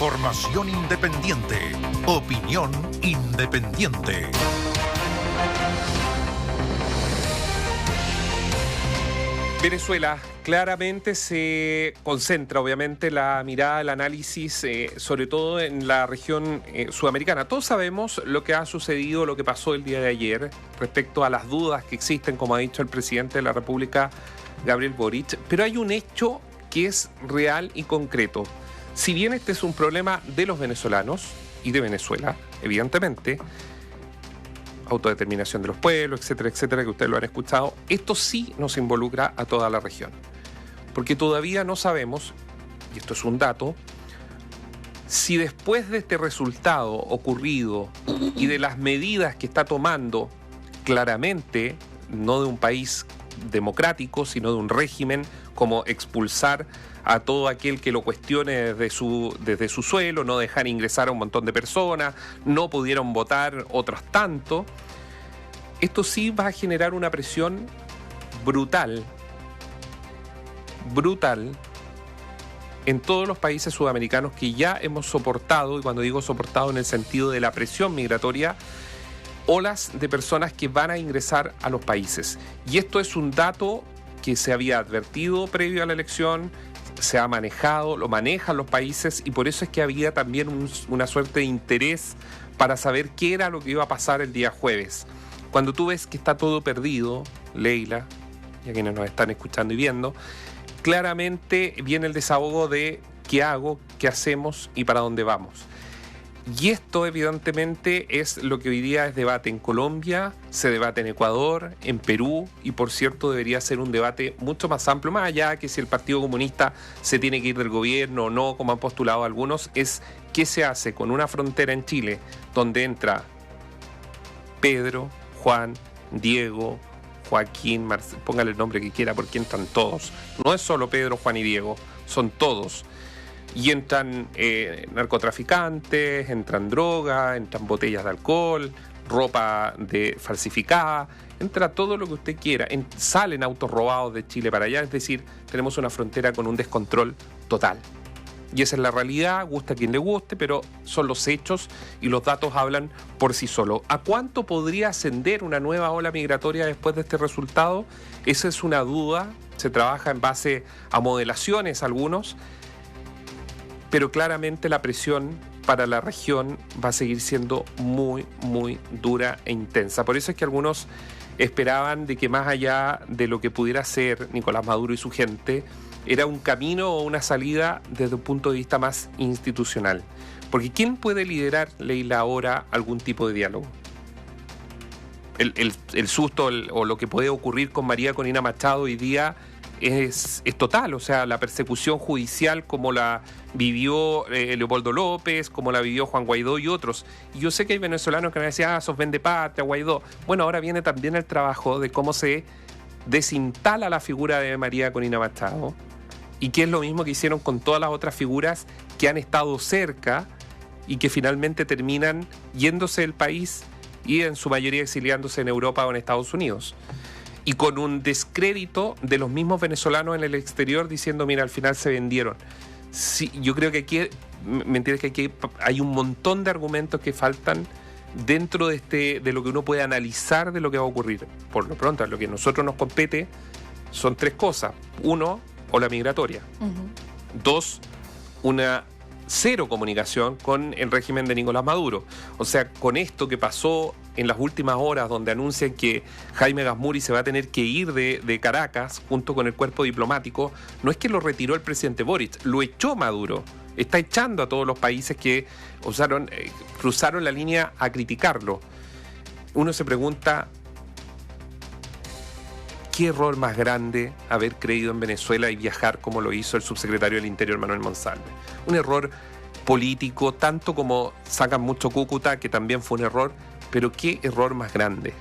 Información independiente. Opinión independiente. Venezuela, claramente se concentra obviamente la mirada, el análisis, sobre todo en la región sudamericana. Todos sabemos lo que ha sucedido, lo que pasó el día de ayer respecto a las dudas que existen, como ha dicho el presidente de la República, Gabriel Boric, pero hay un hecho que es real y concreto. Si bien este es un problema de los venezolanos y de Venezuela, evidentemente, autodeterminación de los pueblos, etcétera, etcétera, que ustedes lo han escuchado, esto sí nos involucra a toda la región. Porque todavía no sabemos, y esto es un dato, si después de este resultado ocurrido y de las medidas que está tomando claramente, no de un país democrático, sino de un régimen, como expulsar a todo aquel que lo cuestione desde su suelo, no dejar ingresar a un montón de personas, no pudieron votar otros tanto. Esto sí va a generar una presión brutal en todos los países sudamericanos que ya hemos soportado, y cuando digo soportado en el sentido de la presión migratoria, olas de personas que van a ingresar a los países. Y esto es un dato que se había advertido previo a la elección, se ha manejado, lo manejan los países, y por eso es que había también una suerte de interés para saber qué era lo que iba a pasar el día jueves. Cuando tú ves que está todo perdido, Leila, y a quienes nos están escuchando y viendo, claramente viene el desahogo de qué hago, qué hacemos y para dónde vamos. Y esto evidentemente es lo que hoy día es debate en Colombia, se debate en Ecuador, en Perú, y por cierto debería ser un debate mucho más amplio, más allá que si el Partido Comunista se tiene que ir del gobierno o no, como han postulado algunos, es qué se hace con una frontera en Chile donde entra Pedro, Juan, Diego, Joaquín, póngale el nombre que quiera porque entran todos. No es solo Pedro, Juan y Diego, son todos. Y entran narcotraficantes, entran droga, entran botellas de alcohol, ropa falsificada, entra todo lo que usted quiera. Salen autos robados de Chile para allá, es decir, tenemos una frontera con un descontrol total. Y esa es la realidad, gusta a quien le guste, pero son los hechos y los datos hablan por sí solos. ¿A cuánto podría ascender una nueva ola migratoria después de este resultado? Esa es una duda, se trabaja en base a modelaciones algunos, pero claramente la presión para la región va a seguir siendo muy, muy dura e intensa. Por eso es que algunos esperaban de que más allá de lo que pudiera ser Nicolás Maduro y su gente, era un camino o una salida desde un punto de vista más institucional. Porque ¿quién puede liderar, Leila, ahora algún tipo de diálogo? El susto o lo que puede ocurrir con María Corina Machado hoy día es total. O sea, la persecución judicial como la vivió Leopoldo López, como la vivió Juan Guaidó y otros. Y yo sé que hay venezolanos que me decían, sos vendepatria, Guaidó. Bueno, ahora viene también el trabajo de cómo se desinstala la figura de María Corina Machado, y que es lo mismo que hicieron con todas las otras figuras que han estado cerca y que finalmente terminan yéndose del país y en su mayoría exiliándose en Europa o en Estados Unidos. Y con un descrédito de los mismos venezolanos en el exterior diciendo, mira, al final se vendieron. Sí, yo creo que aquí, ¿me entiendes? Que aquí hay un montón de argumentos que faltan dentro de lo que uno puede analizar de lo que va a ocurrir. Por lo pronto, lo que a nosotros nos compete son tres cosas. Uno, ola migratoria. Dos, una cero comunicación con el régimen de Nicolás Maduro. O sea, con esto que pasó en las últimas horas, donde anuncian que Jaime Gazmuri se va a tener que ir de Caracas junto con el cuerpo diplomático, no es que lo retiró el presidente Boric, lo echó Maduro. Está echando a todos los países que cruzaron la línea a criticarlo. Uno se pregunta, ¿qué error más grande haber creído en Venezuela y viajar como lo hizo el subsecretario del Interior, Manuel Monsalve? Un error político, tanto como sacan mucho Cúcuta, que también fue un error, pero ¿qué error más grande?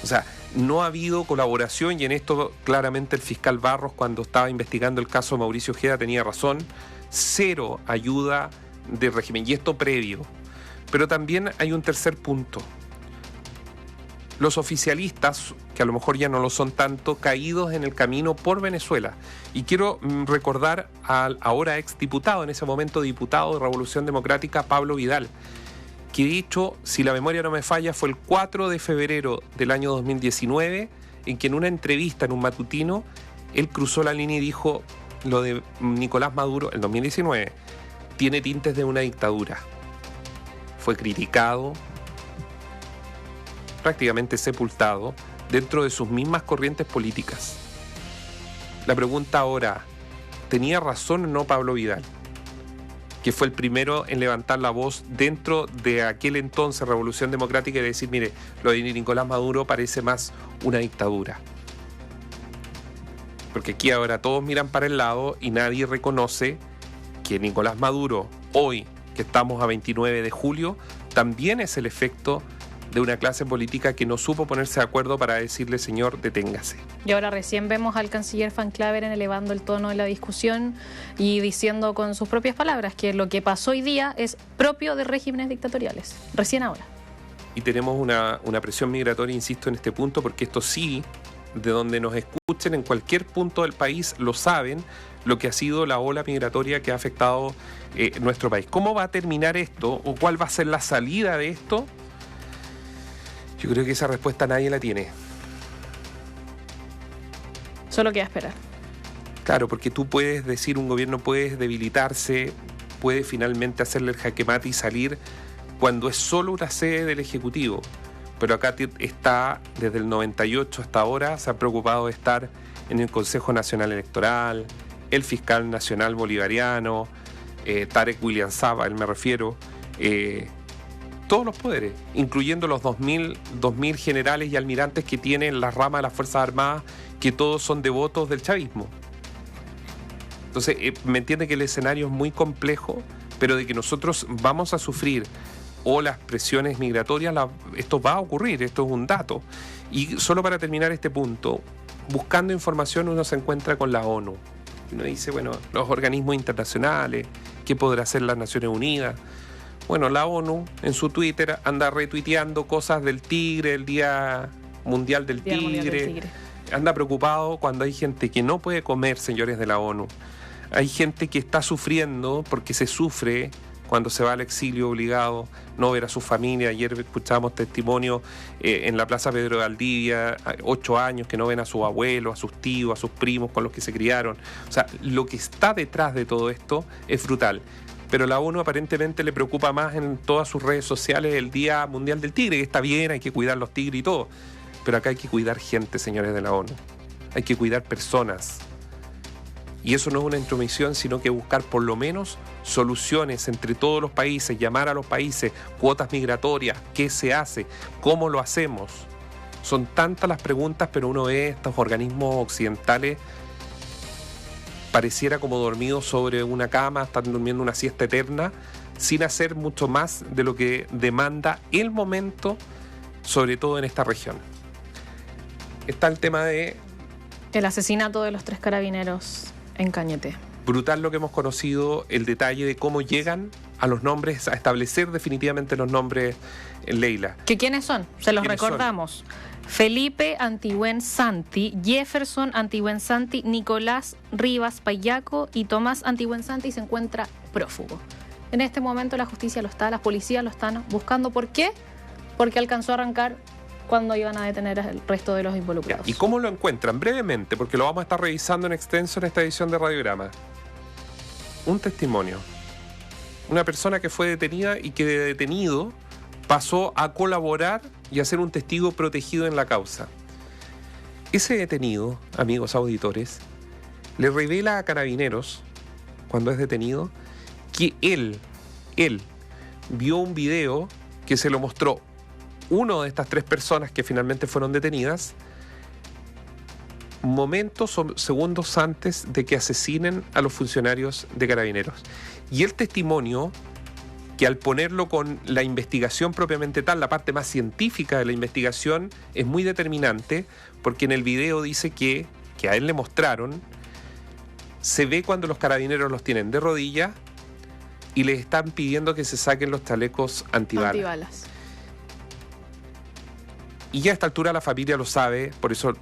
O sea, no ha habido colaboración, y en esto claramente el fiscal Barros, cuando estaba investigando el caso de Mauricio Ojeda, tenía razón. Cero ayuda del régimen, y esto previo. Pero también hay un tercer punto. Los oficialistas que a lo mejor ya no lo son tanto, caídos en el camino por Venezuela. Y quiero recordar al ahora exdiputado, en ese momento diputado de Revolución Democrática, Pablo Vidal, que dicho, si la memoria no me falla, fue el 4 de febrero del año 2019, en que en una entrevista en un matutino, él cruzó la línea y dijo, lo de Nicolás Maduro, en 2019, tiene tintes de una dictadura. Fue criticado, prácticamente sepultado, dentro de sus mismas corrientes políticas. La pregunta ahora, ¿tenía razón o no Pablo Vidal? Que fue el primero en levantar la voz dentro de aquel entonces Revolución Democrática y decir, mire, lo de Nicolás Maduro parece más una dictadura. Porque aquí ahora todos miran para el lado y nadie reconoce que Nicolás Maduro, hoy que estamos a 29 de julio, también es el efecto de una clase política que no supo ponerse de acuerdo para decirle, señor, deténgase. Y ahora recién vemos al canciller Van Claveren elevando el tono de la discusión y diciendo con sus propias palabras que lo que pasó hoy día es propio de regímenes dictatoriales. Recién ahora. Y tenemos una presión migratoria, insisto, en este punto, porque esto sí, de donde nos escuchen, en cualquier punto del país, lo saben, lo que ha sido la ola migratoria que ha afectado nuestro país. ¿Cómo va a terminar esto o cuál va a ser la salida de esto? Yo creo que esa respuesta nadie la tiene. Solo queda esperar. Claro, porque tú puedes decir, un gobierno puede debilitarse, puede finalmente hacerle el jaque mate y salir cuando es solo una sede del Ejecutivo. Pero acá está, desde el 98 hasta ahora, se ha preocupado de estar en el Consejo Nacional Electoral, el Fiscal Nacional Bolivariano, Tarek William Saab, a él me refiero, todos los poderes, incluyendo los 2.000 generales y almirantes que tienen la rama de las Fuerzas Armadas, que todos son devotos del chavismo. Entonces, me entiende que el escenario es muy complejo, pero de que nosotros vamos a sufrir o las presiones migratorias, esto va a ocurrir, esto es un dato. Y solo para terminar este punto, buscando información uno se encuentra con la ONU. Uno dice, bueno, los organismos internacionales, ¿qué podrá hacer las Naciones Unidas? Bueno, la ONU en su Twitter anda retuiteando cosas del tigre, el Día Mundial del Tigre. Anda preocupado cuando hay gente que no puede comer, señores de la ONU. Hay gente que está sufriendo porque se sufre cuando se va al exilio obligado, no ver a su familia. Ayer escuchábamos testimonios en la Plaza Pedro de Valdivia, 8 años que no ven a sus abuelos, a sus tíos, a sus primos con los que se criaron. O sea, lo que está detrás de todo esto es brutal. Pero la ONU aparentemente le preocupa más en todas sus redes sociales el Día Mundial del Tigre, que está bien, hay que cuidar los tigres y todo. Pero acá hay que cuidar gente, señores de la ONU. Hay que cuidar personas. Y eso no es una intromisión, sino que buscar por lo menos soluciones entre todos los países, llamar a los países, cuotas migratorias, qué se hace, cómo lo hacemos. Son tantas las preguntas, pero uno ve estos organismos occidentales pareciera como dormidos sobre una cama, están durmiendo una siesta eterna, sin hacer mucho más de lo que demanda el momento, sobre todo en esta región. Está el tema de el asesinato de los 3 carabineros en Cañete. Brutal lo que hemos conocido, el detalle de cómo llegan a los nombres, a establecer definitivamente los nombres, Leila. ¿Que quiénes son? Se los recordamos. Felipe Antigüen Santi, Jefferson Antigüen Santi, Nicolás Rivas Payaco y Tomás Antigüen Santi se encuentra prófugo. En este momento la justicia lo está, las policías lo están buscando. ¿Por qué? Porque alcanzó a arrancar cuando iban a detener al resto de los involucrados. ¿Y cómo lo encuentran? Brevemente, porque lo vamos a estar revisando en extenso en esta edición de Radiograma. Un testimonio. Una persona que fue detenida y que de detenido pasó a colaborar y a ser un testigo protegido en la causa. Ese detenido, amigos auditores, le revela a Carabineros, cuando es detenido, que él vio un video que se lo mostró uno de estas 3 personas que finalmente fueron detenidas, momentos o segundos antes de que asesinen a los funcionarios de Carabineros. Y el testimonio, que al ponerlo con la investigación propiamente tal, la parte más científica de la investigación, es muy determinante, porque en el video dice que a él le mostraron, se ve cuando los carabineros los tienen de rodillas y les están pidiendo que se saquen los chalecos antibalas. Y ya a esta altura la familia lo sabe, por eso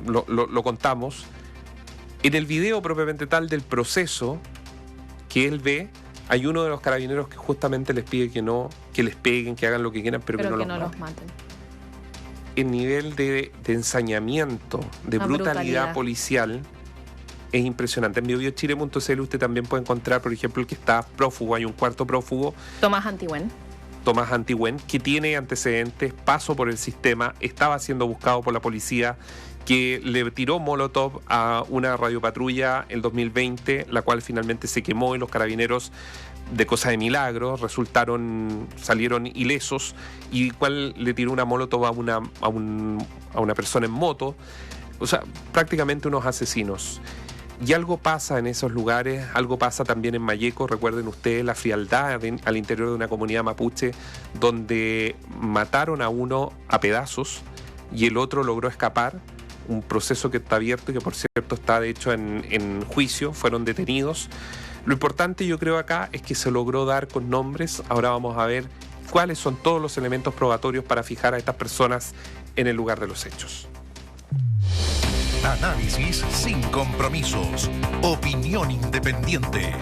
lo contamos. En el video propiamente tal del proceso que él ve, hay uno de los carabineros que justamente les pide que les peguen, que hagan lo que quieran, pero que no los maten. El nivel de ensañamiento, de brutalidad policial es impresionante. En biochile.cl usted también puede encontrar, por ejemplo, el que está prófugo, hay un cuarto prófugo. Tomás Antigüen, que tiene antecedentes, paso por el sistema, estaba siendo buscado por la policía, que le tiró molotov a una radiopatrulla en 2020, la cual finalmente se quemó y los carabineros, de cosa de milagro, salieron ilesos, y cual le tiró una molotov a una persona en moto. O sea, prácticamente unos asesinos. Y algo pasa en esos lugares, algo pasa también en Malleco. Recuerden ustedes la frialdad al interior de una comunidad mapuche donde mataron a uno a pedazos y el otro logró escapar. Un proceso que está abierto y que, por cierto, está de hecho en juicio. Fueron detenidos. Lo importante, yo creo, acá es que se logró dar con nombres. Ahora vamos a ver cuáles son todos los elementos probatorios para fijar a estas personas en el lugar de los hechos. Análisis sin compromisos. Opinión independiente.